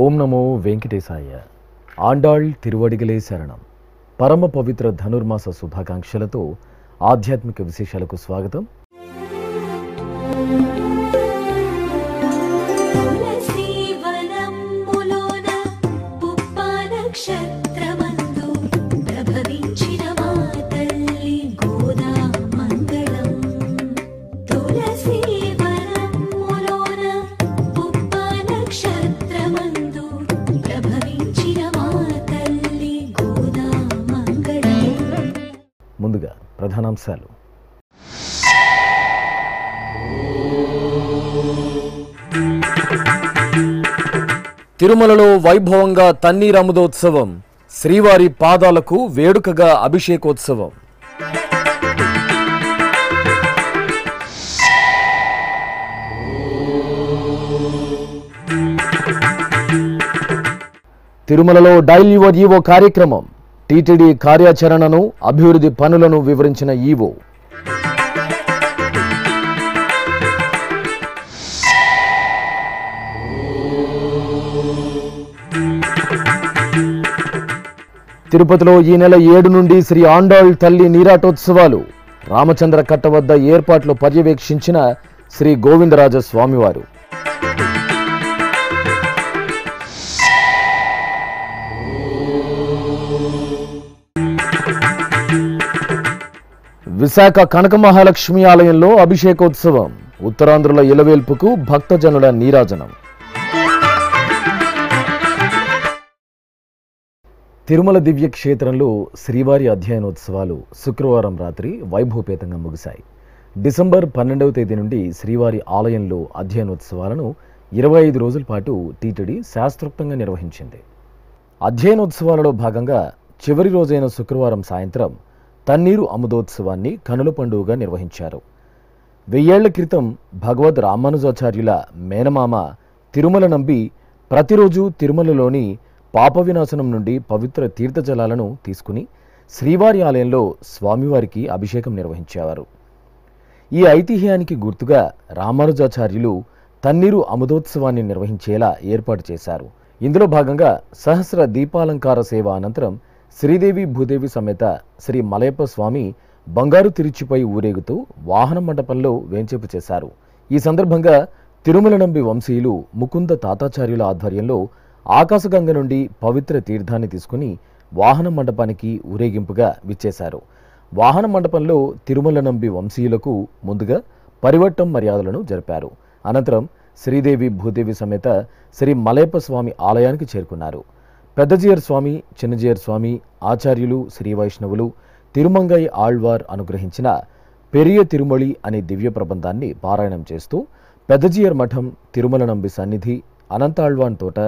ఓం నమో వెంకటేశాయ. ఆండాళ్ తిరువడిగలే శరణం. పరమ పవిత్ర ధనుర్మాస శుభాకాంక్షలతో ఆధ్యాత్మిక విశేషాలకు స్వాగతం. ముందుగా ప్రధానాంశాలు. తిరుమలలో వైభవంగా తన్నీర్ అముదోత్సవం, శ్రీవారి పాదాలకు వేడుకగా అభిషేకోత్సవం. తిరుమలలో డైల్ యువర్ ఈవో కార్యక్రమం, టీటీడీ కార్యాచరణను, అభివృద్ధి పనులను వివరించిన ఈవో. తిరుపతిలో ఈ నెల 7 నుండి శ్రీ ఆండాళ్ తల్లి నీరాటోత్సవాలు, రామచంద్ర కట్ట వద్ద ఏర్పాట్లు పర్యవేక్షించిన శ్రీ గోవిందరాజ స్వామివారు. విశాఖ కనక మహాలక్ష్మి ఆలయంలో అభిషేకోత్సవం, ఉత్తరాంధ్రుల ఇలవేల్పుకు భక్తజనుల నీరాజనం. తిరుమల దివ్య క్షేత్రంలో శ్రీవారి అధ్యయనోత్సవాలు శుక్రవారం రాత్రి వైభవపేతంగా ముగిశాయి. డిసెంబర్ 12వ తేదీ నుండి శ్రీవారి ఆలయంలో అధ్యయనోత్సవాలను 25 రోజుల పాటు టీటీడీ శాస్త్రోక్తంగా నిర్వహించింది. అధ్యయనోత్సవాలలో భాగంగా చివరి రోజైన శుక్రవారం సాయంత్రం తన్నీరు అముదోత్సవాన్ని కనుల పండుగగా నిర్వహించారు. 1000 ఏళ్ల క్రితం భగవద్ రామానుజాచార్యుల మేనమామ తిరుమల నంబి ప్రతిరోజు తిరుమలలోని పాప వినాశనం నుండి పవిత్ర తీర్థజలాలను తీసుకుని శ్రీవారి ఆలయంలో స్వామివారికి అభిషేకం నిర్వహించేవారు. ఈ ఐతిహ్యానికి గుర్తుగా రామానుజాచార్యులు తన్నీరు అముదోత్సవాన్ని నిర్వహించేలా ఏర్పాటు చేశారు. ఇందులో భాగంగా సహస్ర దీపాలంకార సేవ అనంతరం శ్రీదేవి భూదేవి సమేత శ్రీ మలయప్ప స్వామి బంగారు తిరుచిపై ఊరేగుతూ వాహన మండపంలో వేంచేపు చేశారు. ఈ సందర్భంగా తిరుమల నంబి వంశీయులు ముకుంద తాతాచార్యుల ఆధ్వర్యంలో ఆకాశగంగ నుండి పవిత్ర తీర్థాన్ని తీసుకుని వాహన మండపానికి ఊరేగింపుగా విచ్చేశారు. వాహన మండపంలో తిరుమల నంబి వంశీయులకు ముందుగా పరివట్టం మర్యాదలను జరిపారు. అనంతరం శ్రీదేవి భూదేవి సమేత శ్రీ మలయప్ప స్వామి ఆలయానికి చేరుకున్నారు. పెద్దజీయర్ స్వామి, చిన్నజీయర్ స్వామి, ఆచార్యులు, శ్రీ వైష్ణవులు, తిరుమంగై ఆళ్వార్ అనుగ్రహించిన పెరియ తిరుమళి అనే దివ్య ప్రబంధాన్ని పారాయణం చేస్తూ పెద్దజీయర్ మఠం, తిరుమల నంబి సన్నిధి, అనంతాళ్వాన్ తోట,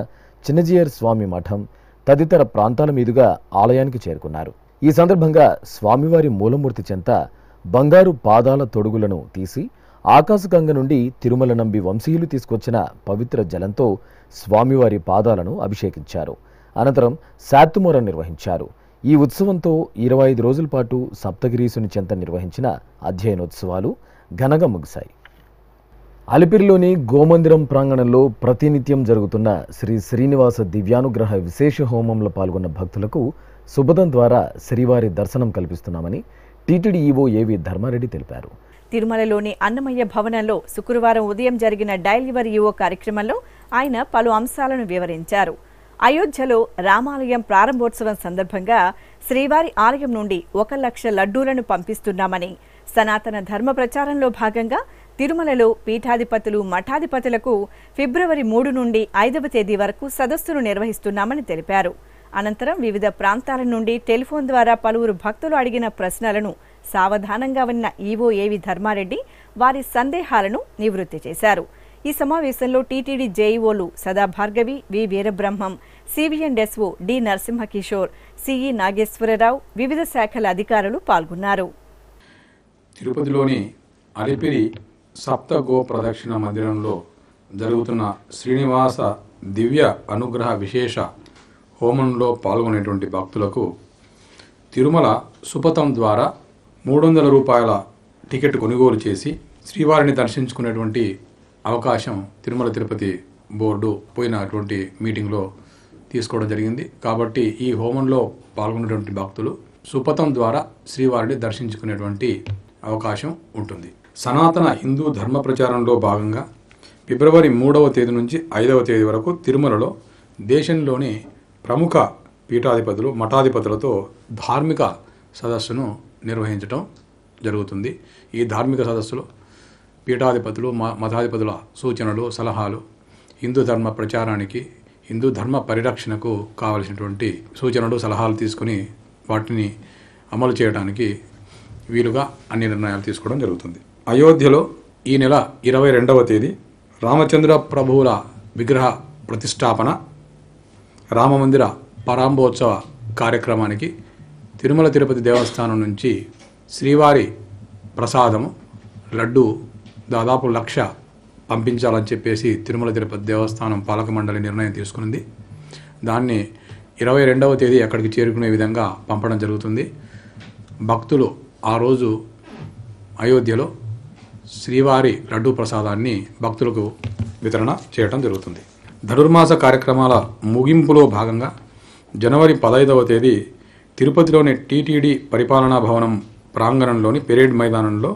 చిన్నజీయర్ స్వామి మఠం తదితర ప్రాంతాల మీదుగా ఆలయానికి చేరుకున్నారు. ఈ సందర్భంగా స్వామివారి మూలమూర్తి చెంత బంగారు పాదాల తొడుగులను తీసి ఆకాశగంగ నుండి తిరుమల నంబి వంశీయులు తీసుకొచ్చిన పవిత్ర జలంతో స్వామివారి పాదాలను అభిషేకించారు. అనంతరం శాత్తుమూర నిర్వహించారు. ఈ ఉత్సవంతో 25 రోజుల పాటు సప్తగిరీసుని చెంత నిర్వహించిన అధ్యయనోత్సవాలు ఘనంగా ముగిశాయి. అలిపిరిలోని గోమందిరం ప్రాంగణంలో ప్రతినిత్యం జరుగుతున్న శ్రీ శ్రీనివాస దివ్యానుగ్రహ విశేష హోమంలో పాల్గొన్న భక్తులకు శుభదం ద్వారా శ్రీవారి దర్శనం కల్పిస్తున్నామని టీటీడీ ఈవో ఏవి ధర్మారెడ్డి తెలిపారు. తిరుమలలోని అన్నమయ్య భవనంలో శుక్రవారం ఉదయం జరిగిన డైల్ యువర్ ఈవో కార్యక్రమంలో ఆయన పలు అంశాలను వివరించారు. అయోధ్యలో రామాలయం ప్రారంభోత్సవం సందర్భంగా శ్రీవారి ఆలయం నుండి 1 లక్ష లడ్డూలను పంపిస్తున్నామని, సనాతన ధర్మ ప్రచారంలో భాగంగా తిరుమలలో పీఠాధిపతులు, మఠాధిపతులకు ఫిబ్రవరి 3 నుండి 5వ తేదీ వరకు సదస్సును నిర్వహిస్తున్నామని తెలిపారు. అనంతరం వివిధ ప్రాంతాల నుండి టెలిఫోన్ ద్వారా పలువురు భక్తులు అడిగిన ప్రశ్నలను సావధానంగా విన్న ఈవో ఏవి ధర్మారెడ్డి వారి సందేహాలను నివృత్తి చేశారు. ఈ సమావేశంలో టీటీడీ జేఈఓలు Sada Bhargavi, V Veerabrahmam, CV and SO D Narasimha Kishore, CE Nageswara Rao, వివిధ శాఖల అధికారులు పాల్గొన్నారు. తిరుపతిలోని అలిపిరి సప్తగో ప్రదక్షిణ మందిరంలో జరుగుతున్న శ్రీనివాస దివ్య అనుగ్రహ విశేష హోమంలో పాల్గొనేటువంటి భక్తులకు తిరుమల సుపథం ద్వారా 300 రూపాయల టికెట్ కొనుగోలు చేసి శ్రీవారిని దర్శించుకునేటువంటి అవకాశం తిరుమల తిరుపతి బోర్డు పోయినటువంటి మీటింగ్లో తీసుకోవడం జరిగింది. కాబట్టి ఈ హోమంలో పాల్గొనేటువంటి భక్తులు సుపథం ద్వారా శ్రీవారిని దర్శించుకునేటువంటి అవకాశం ఉంటుంది. సనాతన హిందూ ధర్మ ప్రచారంలో భాగంగా ఫిబ్రవరి 3వ తేదీ నుంచి 5వ తేదీ వరకు తిరుమలలో దేశంలోని ప్రముఖ పీఠాధిపతులు మఠాధిపతులతో ధార్మిక సదస్సును నిర్వహించడం జరుగుతుంది. ఈ ధార్మిక సదస్సులో పీఠాధిపతులు మఠాధిపతుల సూచనలు సలహాలు హిందూ ధర్మ ప్రచారానికి హిందూ ధర్మ పరిరక్షణకు కావలసినటువంటి సూచనలు సలహాలు తీసుకుని వాటిని అమలు చేయడానికి వీలుగా అన్ని నిర్ణయాలు తీసుకోవడం జరుగుతుంది. అయోధ్యలో ఈ నెల 22వ తేదీ రామచంద్ర ప్రభువుల విగ్రహ ప్రతిష్టాపన రామమందిర ప్రారంభోత్సవ కార్యక్రమానికి తిరుమల తిరుపతి దేవస్థానం నుంచి శ్రీవారి ప్రసాదము లడ్డు దాదాపు 1,00,000 పంపించాలని చెప్పేసి తిరుమల తిరుపతి దేవస్థానం పాలక మండలి నిర్ణయం తీసుకునింది. దాన్ని 22వ తేదీ అక్కడికి చేరుకునే విధంగా పంపడం జరుగుతుంది. భక్తులు ఆ రోజు అయోధ్యలో శ్రీవారి లడ్డూ ప్రసాదాన్ని భక్తులకు వితరణ చేయడం జరుగుతుంది. ధనుర్మాస కార్యక్రమాల ముగింపులో భాగంగా జనవరి 15వ తేదీ తిరుపతిలోని టీటీడీ పరిపాలనా భవనం ప్రాంగణంలోని పెరేడ్ మైదానంలో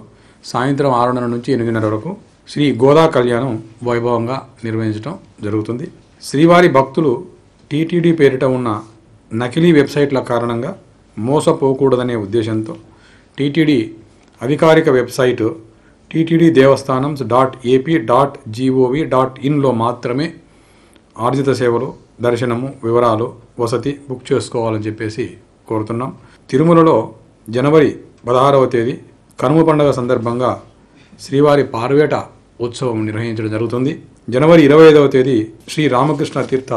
సాయంత్రం 6:30 నుంచి 8:30 వరకు శ్రీ గోదా కళ్యాణం వైభవంగా నిర్వహించడం జరుగుతుంది. శ్రీవారి భక్తులు టీటీడీ పేరిట ఉన్న నకిలీ వెబ్సైట్ల కారణంగా మోసపోకూడదనే ఉద్దేశంతో టీటీడీ అధికారిక వెబ్సైటు ttddevastanams.ap.gov.in మాత్రమే ఆర్జిత సేవలు దర్శనము వివరాలు వసతి బుక్ చేసుకోవాలని చెప్పేసి కోరుతున్నాం. తిరుమలలో జనవరి 16వ తేదీ కనుమ పండుగ సందర్భంగా శ్రీవారి పార్వేట ఉత్సవం నిర్వహించడం జరుగుతుంది. జనవరి 25వ తేదీ శ్రీ రామకృష్ణ తీర్థ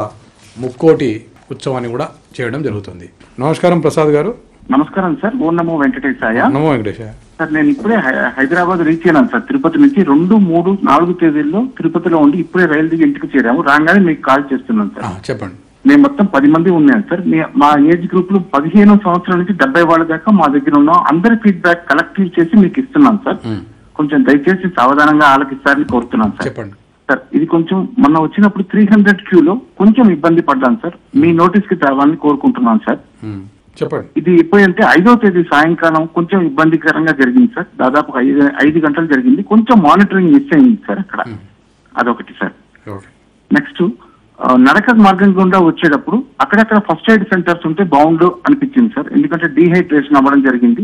ముక్కోటి ఉత్సవాన్ని కూడా చేయడం జరుగుతుంది. నమస్కారం ప్రసాద్ గారు. నమస్కారం సార్. ఓం నమో వెంకటేశాయ. నమో వెంకటేశాయ. సార్ నేను ఇప్పుడే హైదరాబాద్ రీచ్ అయినాను సార్. తిరుపతి నుంచి 2, 3, 4 తేదీల్లో తిరుపతిలో ఉండి ఇప్పుడే రైలు దిగి ఇంటికి చేరాము. రాగానే మీకు కాల్ చేస్తున్నాను సార్. చెప్పండి. మేము మొత్తం 10 మంది ఉన్నాం సార్. మా ఏజ్ గ్రూప్ లో 15 సంవత్సరాల నుంచి 70 వాళ్ళ దాకా మా దగ్గర ఉన్నాం. అందరి ఫీడ్బ్యాక్ కలెక్ట్ చేసి మీకు ఇస్తున్నాం సార్. కొంచెం దయచేసి సావధానంగా ఆలకిస్తారని కోరుతున్నాను సార్. చెప్పండి సార్. ఇది కొంచెం మొన్న వచ్చినప్పుడు 300 క్యూలో కొంచెం ఇబ్బంది పడ్డాను సార్. మీ నోటీస్ కి తేవాలని కోరుకుంటున్నాను సార్. చెప్పండి. ఇది ఎప్పుడంటే 5వ తేదీ సాయంకాలం కొంచెం ఇబ్బందికరంగా జరిగింది సార్. దాదాపు 5 గంటలు జరిగింది. కొంచెం మానిటరింగ్ మిస్ అయింది సార్ అక్కడ. అదొకటి సార్. నెక్స్ట్ నడక మార్గం గుండా వచ్చేటప్పుడు అక్కడక్కడ ఫస్ట్ ఎయిడ్ సెంటర్స్ ఉంటే బాగుండు అనిపించింది సార్. ఎందుకంటే డీహైడ్రేషన్ అవ్వడం జరిగింది.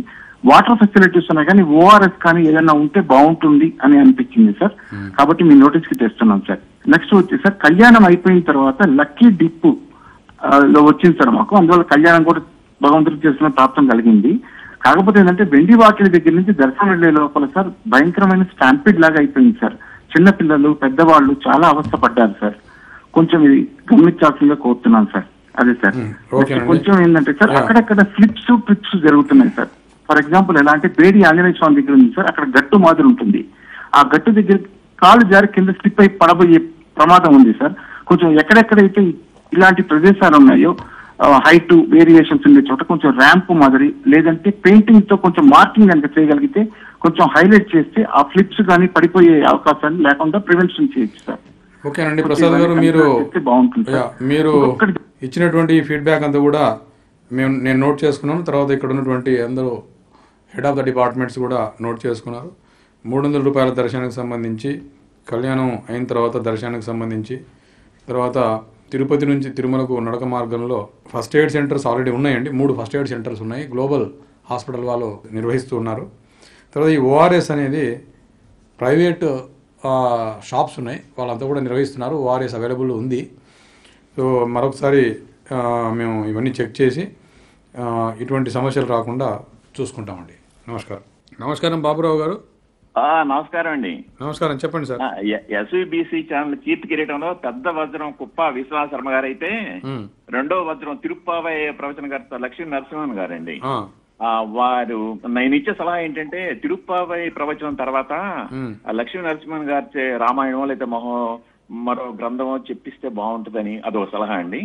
వాటర్ ఫెసిలిటీస్ ఉన్నాయి కానీ ఓఆర్ఎస్ కానీ ఏదైనా ఉంటే బాగుంటుంది అని అనిపించింది సార్. కాబట్టి మీ నోటీస్ కి తెస్తున్నాం సార్. నెక్స్ట్ వచ్చి సార్ కళ్యాణం అయిపోయిన తర్వాత లక్కీ డిప్ లో వచ్చింది సార్ మాకు. అందువల్ల కళ్యాణం కూడా భగవంతుడికి చేస్తున్న ప్రాప్తం కలిగింది. కాకపోతే ఏంటంటే వెండి వాకిలి దగ్గర నుంచి దర్శనం వెళ్లే లోపల సార్ భయంకరమైన స్టాంపిడ్ లాగా అయిపోయింది సార్. చిన్నపిల్లలు పెద్దవాళ్ళు చాలా అవస్థ పడ్డారు సార్. కొంచెం ఇది గమనించాల్సిందిగా కోరుతున్నాను సార్. అదే సార్. కొంచెం ఏంటంటే సార్ అక్కడక్కడ స్లిప్స్ ట్రిప్స్ జరుగుతున్నాయి సార్. ఫర్ ఎగ్జాంపుల్ ఎలా అంటే బేడి ఆంజనేయ స్వామి దగ్గర ఉంది సార్. అక్కడ గట్టు మాదిరి ఉంటుంది. ఆ గట్టు దగ్గర కాలు జారి కింద స్లిప్ అయి పడబోయే ప్రమాదం ఉంది సార్. కొంచెం ఎక్కడెక్కడైతే ఇలాంటి ప్రదేశాలు ఉన్నాయో హైట్ వేరియేషన్స్ ఉండే చోట కొంచెం ర్యాంప్ మాదిరి లేదంటే పెయింటింగ్ తో కొంచెం మార్కింగ్ కనుక చేయగలిగితే కొంచెం హైలైట్ చేస్తే ఆ ఫ్లిప్స్ కానీ పడిపోయే అవకాశాలు లేకుండా ప్రివెన్షన్ చేయొచ్చు సార్. ఓకేనండి ప్రసాద్ గారు. మీరు ఇచ్చినటువంటి ఫీడ్బ్యాక్ అంతా కూడా నేను నోట్ చేసుకున్నాను. తర్వాత ఇక్కడ ఉన్నటువంటి అందరూ హెడ్ ఆఫ్ ద డిపార్ట్మెంట్స్ కూడా నోట్ చేసుకున్నారు. 300 రూపాయల దర్శనానికి సంబంధించి కళ్యాణం అయిన తర్వాత దర్శనానికి సంబంధించి తర్వాత తిరుపతి నుంచి తిరుమలకు నడక మార్గంలో ఫస్ట్ ఎయిడ్ సెంటర్స్ ఆల్రెడీ ఉన్నాయండి. 3 ఫస్ట్ ఎయిడ్ సెంటర్స్ ఉన్నాయి. గ్లోబల్ హాస్పిటల్ వాళ్ళు నిర్వహిస్తూ ఉన్నారు. తర్వాత ఈ ఓఆర్ఎస్ అనేది ప్రైవేట్ షాప్స్ ఉన్నాయి, వాళ్ళంతా కూడా నిర్వహిస్తున్నారు. ఓఆర్ఎస్ అవైలబుల్ ఉంది. సో మరొకసారి మేము ఇవన్నీ చెక్ చేసి ఇటువంటి సమస్యలు రాకుండా చూసుకుంటామండి. నమస్కారం. నమస్కారం బాబురావు గారు. నమస్కారం అండి. నమస్కారం. చెప్పండి సార్. ఎస్వీబీసీ ఛానల్ కీర్తి కిరీటంలో పెద్ద వజ్రం కుప్ప విశ్వనాథ శర్మ గారు అయితే, రెండో వజ్రం తిరుప్పావై ప్రవచన గారు లక్ష్మీ నరసింహన్ గారండి. వారు నేను ఇచ్చే సలహా ఏంటంటే తిరుప్పావై ప్రవచనం తర్వాత లక్ష్మీ నరసింహన్ గారి రామాయణం లేదా మరో గ్రంథమో చెప్పిస్తే బాగుంటుందని అదొక సలహా అండి.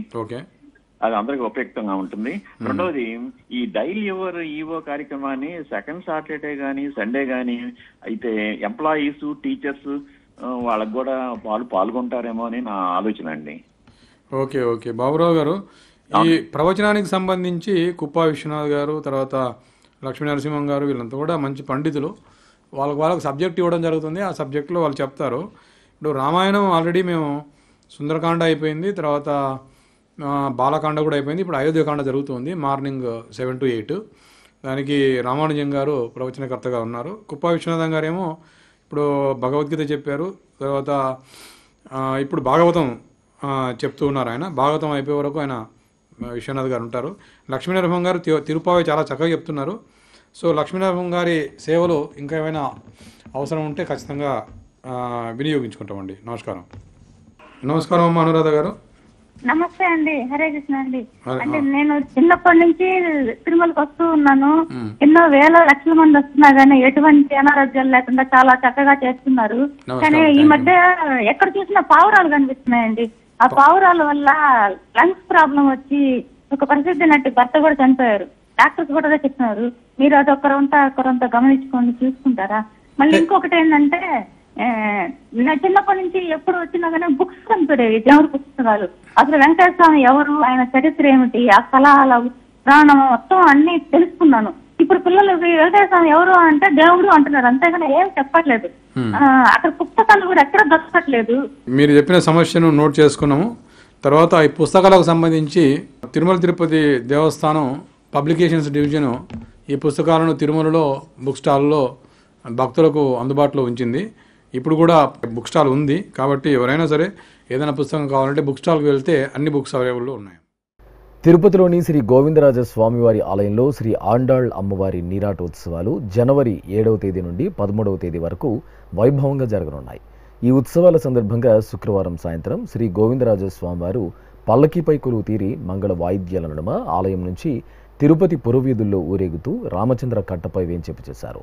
అది అందరికి ఉపయుక్తంగా ఉంటుంది. రెండవది, ఈ డైల్ యువర్ ఈవో కార్యక్రమాన్ని సెకండ్ సాటర్డే గానీ సండే గానీ అయితే ఎంప్లాయీస్ టీచర్స్ వాళ్ళకు కూడా వాళ్ళు పాల్గొంటారేమో అని నా ఆలోచన అండి. ఓకే ఓకే బాబురావు గారు, ఈ ప్రవచనానికి సంబంధించి కుప్పా విశ్వనాథ్ గారు, తర్వాత లక్ష్మీ నరసింహం గారు, వీళ్ళంతా కూడా మంచి పండితులు. వాళ్ళకు సబ్జెక్ట్ ఇవ్వడం జరుగుతుంది. ఆ సబ్జెక్టులో వాళ్ళు చెప్తారు. ఇప్పుడు రామాయణం ఆల్రెడీ మేము సుందరకాండ అయిపోయింది, తర్వాత బాలకాండ కూడా అయిపోయింది. ఇప్పుడు అయోధ్యకాండ జరుగుతుంది మార్నింగ్ 7 to 8. దానికి రామానుజం గారు ప్రవచనకర్తగా ఉన్నారు. కుప్పా విశ్వనాథం గారేమో ఇప్పుడు భగవద్గీత చెప్పారు. తర్వాత ఇప్పుడు భాగవతం చెప్తూ ఉన్నారు. ఆయన భాగవతం అయిపోయే వరకు ఆయన విశ్వనాథ్ గారు ఉంటారు. లక్ష్మీనరసింహం గారు తిరుపావి చాలా చక్కగా చెప్తున్నారు. సో లక్ష్మీనరసింహం గారి సేవలు ఇంకా ఏమైనా అవసరం ఉంటే ఖచ్చితంగా వినియోగించుకుంటామండి. నమస్కారం. నమస్కారం అమ్మ అనురాధ గారు. నమస్తే అండి. హరే కృష్ణ అండి. అంటే నేను చిన్నప్పటి నుంచి తిరుమలకి వస్తూ ఉన్నాను. ఎన్నో వేల లక్షల మంది వస్తున్నా గానీ ఎటువంటి అనారోగ్యాలు లేకుండా చాలా చక్కగా చేస్తున్నారు. కానీ ఈ మధ్య ఎక్కడ చూసినా పావురాలు కనిపిస్తున్నాయండి. ఆ పావురాల వల్ల లంగ్స్ ప్రాబ్లం వచ్చి ఒక ప్రసిద్ధి నటి భర్త కూడా చనిపోయారు. డాక్టర్స్ కూడా చెప్తున్నారు. మీరు అది ఒకరంతా గమనించుకొని చూసుకుంటారా? మళ్ళీ ఇంకొకటి ఏంటంటే, నా చిన్నప్పటి నుంచి ఎప్పుడు వచ్చినా కానీ బుక్స్ కనిపెడేవి, దేవుడి పుస్తకాలు. అసలు వెంకటేశ్వర స్వామి ఎవరు, ఆయన చరిత్ర ఏమిటి, ఆ కళ ప్రాణం మొత్తం అన్ని తెలుసుకున్నాను. ఇప్పుడు పిల్లలు వెంకటేశ్వర స్వామి ఎవరు అంటే దేవుడు అంటున్నారు, అంతేగాని ఏం చెప్పట్లేదు. అక్కడ పుస్తకాలు కూడా ఎక్కడ దొరకట్లేదు. మీరు చెప్పిన సమస్యను నోట్ చేసుకున్నాము. తర్వాత ఈ పుస్తకాలకు సంబంధించి తిరుమల తిరుపతి దేవస్థానం పబ్లికేషన్స్ డివిజను ఈ పుస్తకాలను తిరుమలలో బుక్ స్టాల్లో భక్తులకు అందుబాటులో ఉంచింది. ఇప్పుడు కూడా బుక్ స్టాల్ ఉంది. కాబట్టి ఎవరైనా సరే ఏదైనా పుస్తకం కావాలంటే బుక్ స్టాల్కి వెళ్తే అన్ని బుక్స్ అవైలబుల్లో ఉన్నాయి. తిరుపతిలోని శ్రీ గోవిందరాజ స్వామివారి ఆలయంలో శ్రీ ఆండాళ్ అమ్మవారి నీరాటోత్సవాలు జనవరి 7వ తేదీ నుండి 13వ తేదీ వరకు వైభవంగా జరగనున్నాయి. ఈ ఉత్సవాల సందర్భంగా శుక్రవారం సాయంత్రం శ్రీ గోవిందరాజ స్వామివారు పల్లకీపై కొలువు తీరి మంగళ వాయిద్యాల నడుమ ఆలయం నుంచి తిరుపతి పురవీధుల్లో ఊరేగుతూ రామచంద్ర కట్టపై వేంచేపు చేశారు.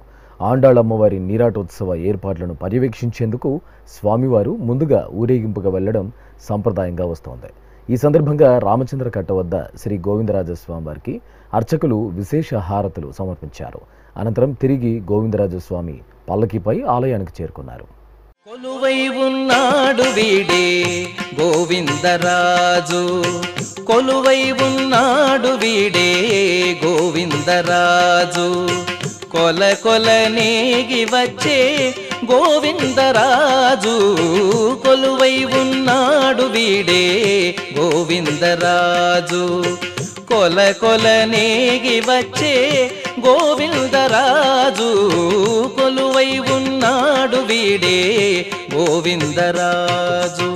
ఆండాళ్ అమ్మవారి నీరాటోత్సవ ఏర్పాట్లను పర్యవేక్షించేందుకు స్వామివారు ముందుగా ఊరేగింపుగా వెళ్లడం సంప్రదాయంగా వస్తోంది. ఈ సందర్భంగా రామచంద్ర కట్ట వద్ద శ్రీ గోవిందరాజ స్వామివారికి అర్చకులు విశేష హారతులు సమర్పించారు. అనంతరం తిరిగి గోవిందరాజ స్వామి పల్లకీపై ఆలయానికి చేరుకున్నారు. కొలువై ఉన్నాడు వీడే గోవిందరాజు, కొలువై ఉన్నాడు వీడే గోవిందరాజు, కొల కొల నేగి వచ్చే గోవిందరాజు, కొలువై ఉన్నాడు వీడే గోవిందరాజు, కొల కొల నేగి వచ్చే గోవిందరాజు, కొలువై ఉన్నాడు వీడే గోవిందరాజు.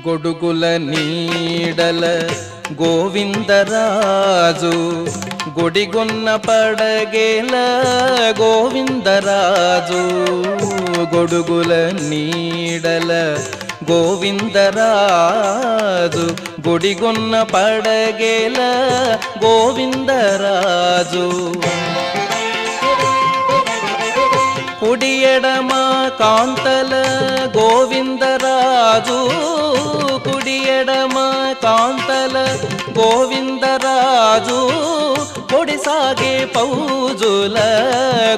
గొడుగుల నీడల గోవిందరాజు, గొడిగొన్న పడగేల గోవిందరాజు, గొడుగుల నీడల గోవిందరాజు, గొడిగొన్న పడగేల గోవిందరాజు, కుడి ఎడమ కాంతల గోవిందరాజు, కుడి ఎడమ కాంతల గోవిందరాజు, కొడిసాగే పౌజుల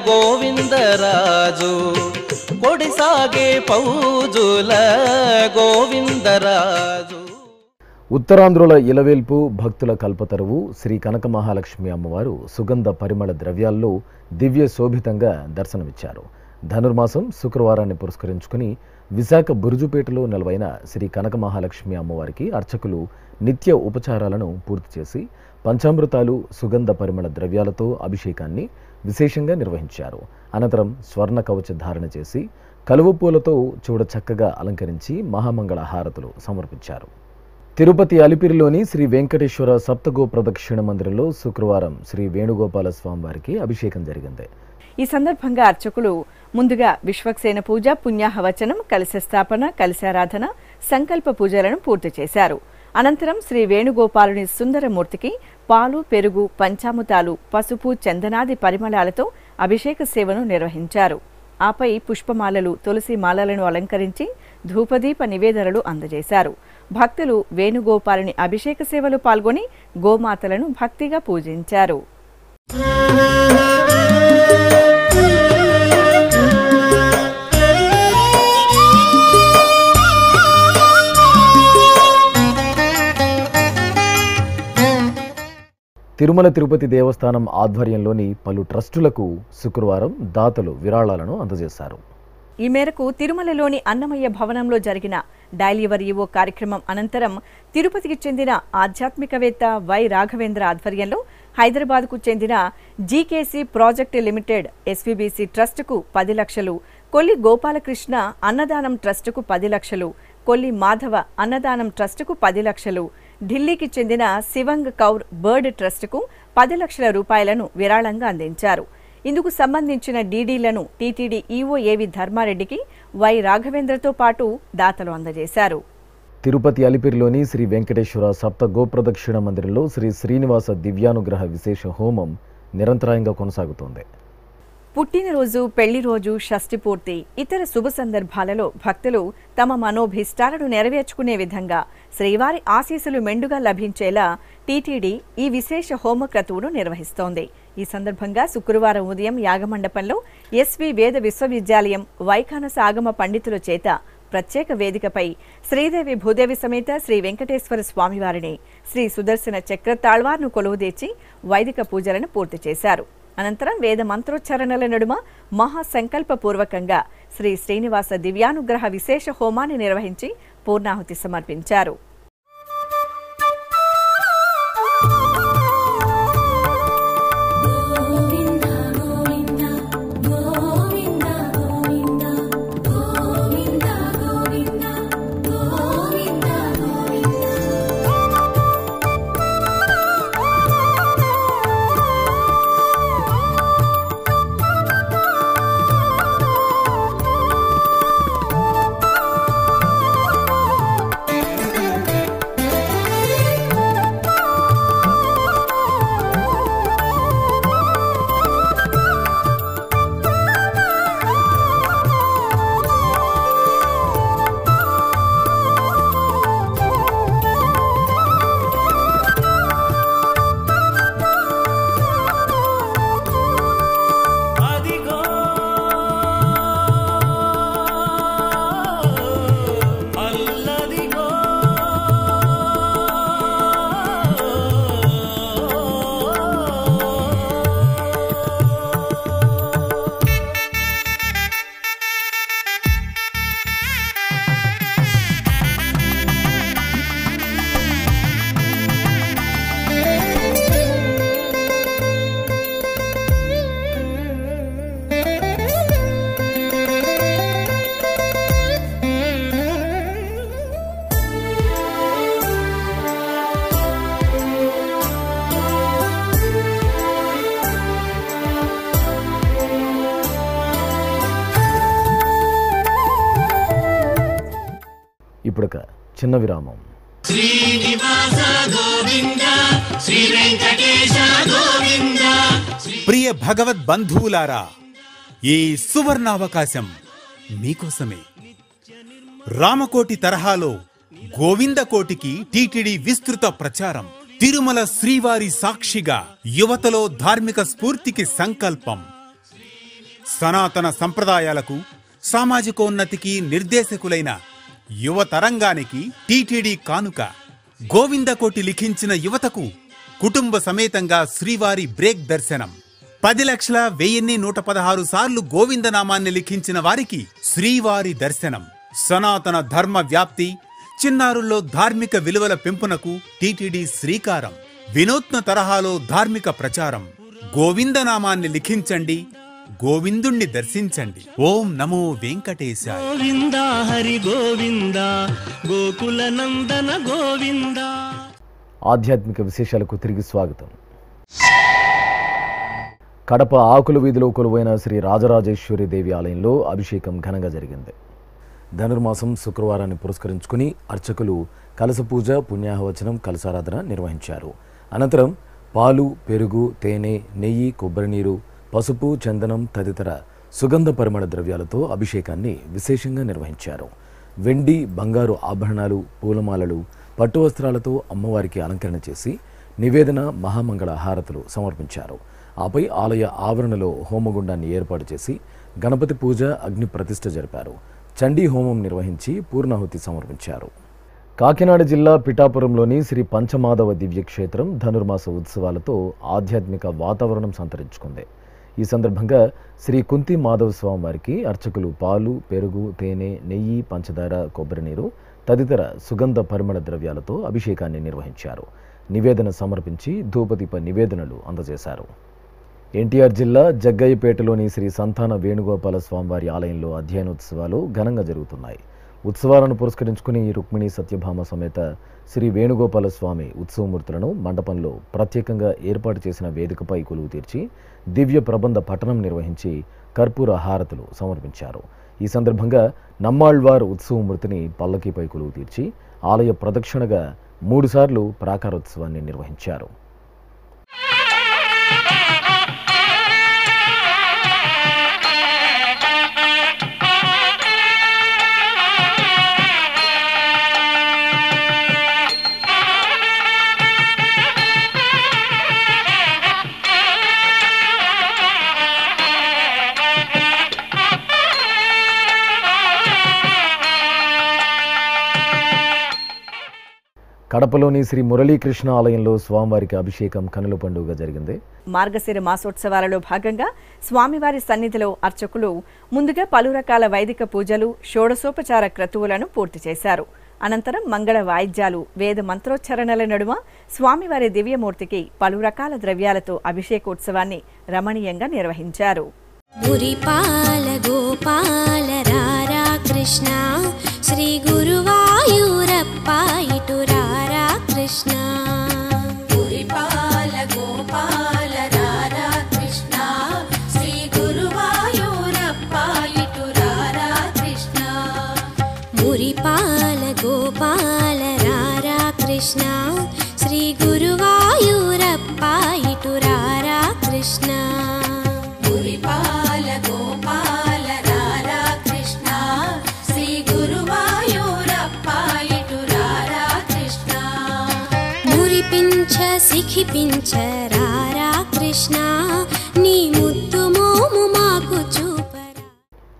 గోవిందరాజు, కొడిసాగే పౌజుల గోవిందరాజు. ఉత్తరాంధ్రుల ఇలవేల్పు భక్తుల కల్పతరువు శ్రీ కనక మహాలక్ష్మి అమ్మవారు సుగంధ పరిమళ ద్రవ్యాల్లో దివ్య శోభితంగా దర్శనమిచ్చారు. ధనుర్మాసం శుక్రవారాన్ని పురస్కరించుకుని విశాఖ బురుజుపేటలో నెలవైన శ్రీ కనక మహాలక్ష్మి అమ్మవారికి అర్చకులు నిత్య ఉపచారాలను పూర్తి చేసి పంచామృతాలు సుగంధ పరిమళ ద్రవ్యాలతో అభిషేకాన్ని విశేషంగా నిర్వహించారు. అనంతరం స్వర్ణ కవచ ధారణ చేసి కలువ పూలతో చూడ చక్కగా అలంకరించి మహామంగళ హారతులు సమర్పించారు. తిరుపతి అలిపిరిలోని శ్రీ వెంకటేశ్వర సప్తగో ప్రదక్షిణ మందిరంలో శుక్రవారం శ్రీ వేణుగోపాల స్వామివారికి అభిషేకం జరిగింది. ఈ సందర్భంగా అర్చకులు ముందుగా విశ్వక్సేన పూజ, పుణ్యాహవచనం, కలశ స్థాపన, కలశారాధన, సంకల్ప పూజలను పూర్తి చేశారు. అనంతరం శ్రీ వేణుగోపాలుని సుందరమూర్తికి పాలు, పెరుగు, పంచామృతాలు, పసుపు, చందనాది పరిమళాలతో అభిషేక సేవను నిర్వహించారు. ఆపై పుష్పమాలలు, తులసి మాలలను అలంకరించి ధూపదీప నివేదనలు అందజేశారు. భక్తులు వేణుగోపాలుని అభిషేక సేవలో పాల్గొని గోమాతలను భక్తిగా పూజించారు. తిరుమల తిరుపతి దేవస్థానం ఆధ్వర్యంలోని పలు ట్రస్టులకు శుక్రవారం దాతలు విరాళాలను అందజేశారు. ఈ మేరకు తిరుమలలోని అన్నమయ్య భవనంలో జరిగిన డైల్ యువర్ ఈవో కార్యక్రమం అనంతరం తిరుపతికి చెందిన ఆధ్యాత్మికవేత్త వై రాఘవేంద్ర ఆధ్వర్యంలో హైదరాబాద్కు చెందిన జీకేసీ ప్రాజెక్ట్ లిమిటెడ్ ఎస్వీబీసీ ట్రస్టుకు 10 లక్షలు, కొల్లి గోపాలకృష్ణ అన్నదానం ట్రస్టుకు 10 లక్షలు, కొల్లి మాధవ అన్నదానం ట్రస్టుకు 10 లక్షలు, ఢిల్లీకి చెందిన శివంగ్ కౌర్ బర్డ్ ట్రస్టుకు 10 లక్షల రూపాయలను విరాళంగా అందించారు. ఇందుకు సంబంధించిన డీడీలను టీటీడీ ఈవో ఏవి ధర్మారెడ్డికి వై రాఘవేంద్రతో పాటు దాతలు అందజేశారు. తిరుపతి అలిపిరిలోని శ్రీ వెంకటేశ్వర సప్త గోప్రదక్షిణ మందిరంలో శ్రీ శ్రీనివాస దివ్యానుగ్రహ విశేష హోమం నిరంతరాయంగా కొనసాగుతోంది. పుట్టినరోజు, పెళ్లి రోజు, షష్ఠి పూర్తి, ఇతర శుభ సందర్భాలలో భక్తులు తమ మనోభీష్టాలను నెరవేర్చుకునే విధంగా శ్రీవారి ఆశీస్సులు మెండుగా లభించేలా టీటీడీ ఈ విశేష హోమ క్రతువును నిర్వహిస్తోంది. ఈ సందర్భంగా శుక్రవారం ఉదయం యాగమండపంలో ఎస్వి వేద విశ్వవిద్యాలయం వైఖానస ఆగమ పండితుల చేత ప్రత్యేక వేదికపై శ్రీదేవి భూదేవి సమేత శ్రీ వెంకటేశ్వర స్వామివారిని శ్రీ సుదర్శన చక్ర తాళ్వార్ను కొలువుదీర్చి వైదిక పూజలను పూర్తి చేశారు. అనంతరం వేద మంత్రోచ్చారణల నడుమ మహాసంకల్పపూర్వకంగా శ్రీ శ్రీనివాస దివ్యానుగ్రహ విశేష హోమాన్ని నిర్వహించి పూర్ణాహుతి సమర్పించారు. ఇప్పుడొక చిన్న విరామం. ప్రియ భగవద్ బంధువులారా, ఈ సువర్ణావకాశం మీకోసమే. రామకోటి తరహాలో గోవిందకోటికి టీటీడీ విస్తృత ప్రచారం. తిరుమల శ్రీవారి సాక్షిగా యువతలో ధార్మిక స్ఫూర్తికి సంకల్పం. సనాతన సంప్రదాయాలకు, సామాజికోన్నతికి నిర్దేశకులైన యువతరంగానికి టీటీడీ కానుక. గోవిందకోటి లిఖించిన యువతకు కుటుంబ సమేతంగా శ్రీవారి బ్రేక్ దర్శనం. 10,01,116 సార్లు గోవిందనామాన్ని లిఖించిన వారికి శ్రీవారి దర్శనం. సనాతన ధర్మ వ్యాప్తి, చిన్నారుల్లో ధార్మిక విలువల పెంపునకు టీటీడీ శ్రీకారం. వినూత్న తరహాలో ధార్మిక ప్రచారం. గోవిందనామాన్ని లిఖించండి, గోవిందుణ్ణి దర్శించండి. ఓం నమో వెంకటేశాయ. గోవింద హరి గోవింద గోకుల నందన గోవింద. ఆధ్యాత్మిక విశేషాలకు తిరిగి స్వాగతం. కడప ఆకుల వీధిలో కొలువైన శ్రీ రాజరాజేశ్వరి దేవి ఆలయంలో అభిషేకం ఘనంగా జరిగింది. ధనుర్మాసం శుక్రవారాన్ని పురస్కరించుకుని అర్చకులు కలశ పూజ, పుణ్యాహవచనం, కలశారాధన నిర్వహించారు. అనంతరం పాలు, పెరుగు, తేనె, నెయ్యి, కొబ్బరి నీరు, పసుపు, చందనం తదితర సుగంధ పరిమళ ద్రవ్యాలతో అభిషేకాన్ని విశేషంగా నిర్వహించారు. వెండి, బంగారు ఆభరణాలు, పూలమాలలు, పట్టు వస్త్రాలతో అమ్మవారికి అలంకరణ చేసి నివేదన, మహామంగళ హారతులు సమర్పించారు. ఆపై ఆలయ ఆవరణలో హోమగుండాన్ని ఏర్పాటు చేసి గణపతి పూజ, అగ్ని ప్రతిష్ఠ జరిపారు. చండీ హోమం నిర్వహించి పూర్ణాహుతి సమర్పించారు. కాకినాడ జిల్లా పిఠాపురంలోని శ్రీ పంచమాధవ దివ్యక్షేత్రం ధనుర్మాస ఉత్సవాలతో ఆధ్యాత్మిక వాతావరణం సంతరించుకుంది. ఈ సందర్భంగా శ్రీ కుంతి మాధవ స్వామి వారికి అర్చకులు పాలు, పెరుగు, తేనె, నెయ్యి, పంచదార, కొబ్బరి నీరు తదితర సుగంధ పరిమళ ద్రవ్యాలతో అభిషేకాన్ని నిర్వహించారు. నివేదన సమర్పించి ధూపదీప నివేదనలు అందజేశారు. ఎన్టీఆర్ జిల్లా జగ్గయ్యపేటలోని శ్రీ సంతాన వేణుగోపాల స్వామివారి ఆలయంలో అధ్యయనోత్సవాలు ఘనంగా జరుగుతున్నాయి. ఉత్సవాలను పురస్కరించుకుని రుక్మిణి సత్యభామ సమేత శ్రీ వేణుగోపాల స్వామి ఉత్సవమూర్తులను మండపంలో ప్రత్యేకంగా ఏర్పాటు చేసిన వేదికపై కొలువు తీర్చి దివ్య ప్రబంధ పఠనం నిర్వహించి కర్పూర హారతులు సమర్పించారు. ఈ సందర్భంగా నమ్మాళ్వార్ ఉత్సవమూర్తిని పల్లకీపై కొలువు తీర్చి ఆలయ ప్రదక్షిణగా 3 సార్లు ప్రాకారోత్సవాన్ని నిర్వహించారు. కడపలోని శ్రీ మురళీకృష్ణ ఆలయంలో స్వామివారికి అభిషేకం కనుల పండుగ జరిగింది. మార్గశిర మాసోత్సవాలలో భాగంగా స్వామివారి సన్నిధిలో అర్చకులు ముందుగా పలు రకాల వైదిక పూజలు, షోడశోపచార క్రతువులను పూర్తి చేశారు. అనంతరం మంగళ వాయిద్యాలు, వేద మంత్రోచ్చరణల నడుమ స్వామివారి దివ్యమూర్తికి పలు రకాల ద్రవ్యాలతో అభిషేకోత్సవాన్ని రమణీయంగా నిర్వహించారు. మురిపాల గోపాల రారా కృష్ణ, శ్రీ గురువాయూరప్ప ఇటు రారా కృష్ణ. మురిపాల గోపాల రారా కృష్ణ, శ్రీ గురువాయూరప్ప ఇటు రారా కృష్ణ. మురిపాల గోపాల రారా కృష్ణ, శ్రీ గురువాయూరప్ప ఇటు రారా కృష్ణ. మురిపాల గోపాల రారా కృష్ణ, శ్రీ గురువాయూరప్ప ఇటు రారా కృష్ణ. మురిపించ సిఖిపించ రారా కృష్ణ, నీ ముద్దు మోము మాకు చూపరా.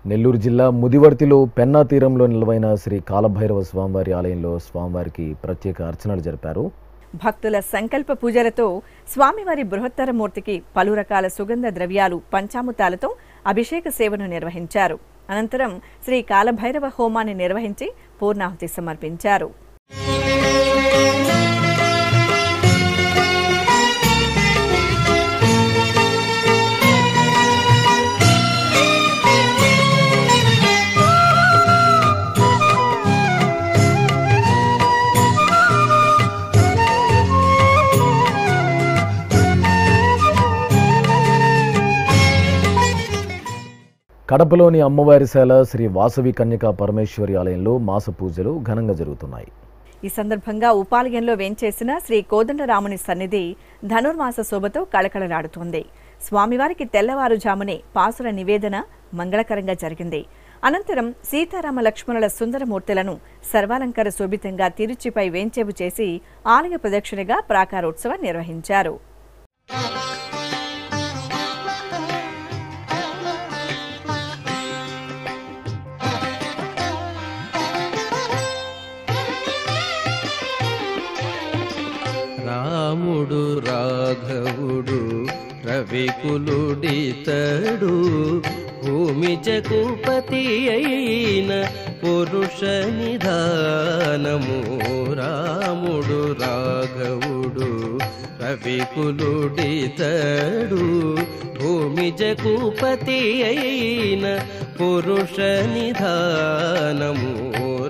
నెల్లూరు జిల్లా ముదివర్తిలో పెన్నా తీరంలో నిలవైన శ్రీ కాలభైరవ స్వామివారి ఆలయంలో స్వామివారికి ప్రత్యేక అర్చనలు జరిపారు. భక్తుల సంకల్ప పూజలతో స్వామివారి బృహత్తర మూర్తికి పలు రకాల సుగంధ ద్రవ్యాలు, పంచామృతాలతో అభిషేక సేవను నిర్వహించారు. అనంతరం శ్రీ కాలభైరవ హోమాన్ని నిర్వహించి పూర్ణాహుతి సమర్పించారు. కడపలోని అమ్మవారిశాల శ్రీ వాసవి కన్యకా పరమేశ్వరి ఆలయంలో మాస పూజలు ఘనంగా జరుగుతున్నాయి. ఈ సందర్భంగా ఉపాలయంలో వేంచేసిన శ్రీ కోదండరాముని సన్నిధి ధనుర్మాస శోభతో కళకళలాడుతోంది. స్వామివారికి తెల్లవారుజామునే పాసుర నివేదన మంగళకరంగా జరిగింది. అనంతరం సీతారామ లక్ష్మణుల సుందరమూర్తులను సర్వాలంకార శోభితంగా తిరుచిపై వేంచేపు చేసి ఆలయ ప్రదక్షిణగా ప్రాకారోత్సవం నిర్వహించారు. రాముడు రాఘవుడు రవికులుడితడు, భూమి జగుపతి అయిన పురుష నిధానము. రాముడు రాఘవుడు రవికులుడితడు భూమిజకుపతి అయిన పురుష నిధానము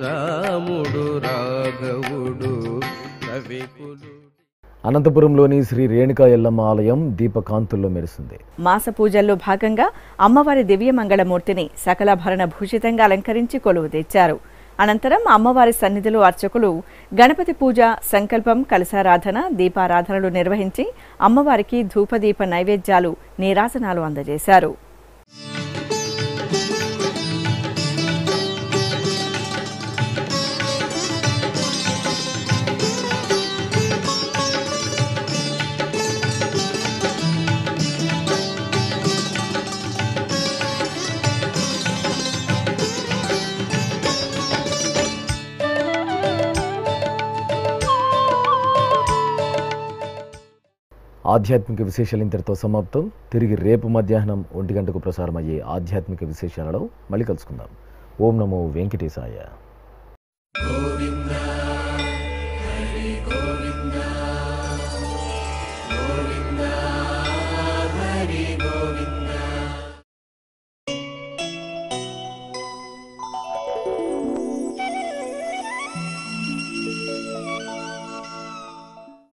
రాముడు రాఘవుడు రవికులు. అనంతపురంలోని శ్రీ రేణుకా ఎల్లమ్మ ఆలయం దీపకాంతుల్లో మెరిసింది. మాస పూజల్లో భాగంగా అమ్మవారి దివ్యమంగళమూర్తిని సకలాభరణ భూషితంగా అలంకరించి కొలువు తెచ్చారు. అనంతరం అమ్మవారి సన్నిధిలో అర్చకులు గణపతి పూజ, సంకల్పం, కలశారాధన, దీపారాధనలు నిర్వహించి అమ్మవారికి ధూపదీప నైవేద్యాలు, నీరాజనాలు అందజేశారు. ఆధ్యాత్మిక విశేషాలు ఇంతటితో సమాప్తం. తిరిగి రేపు మధ్యాహ్నం 1 గంటకు ప్రసారమయ్యే ఆధ్యాత్మిక విశేషాలలో మళ్ళీ కలుసుకుందాం. ఓం నమో వెంకటేశాయ.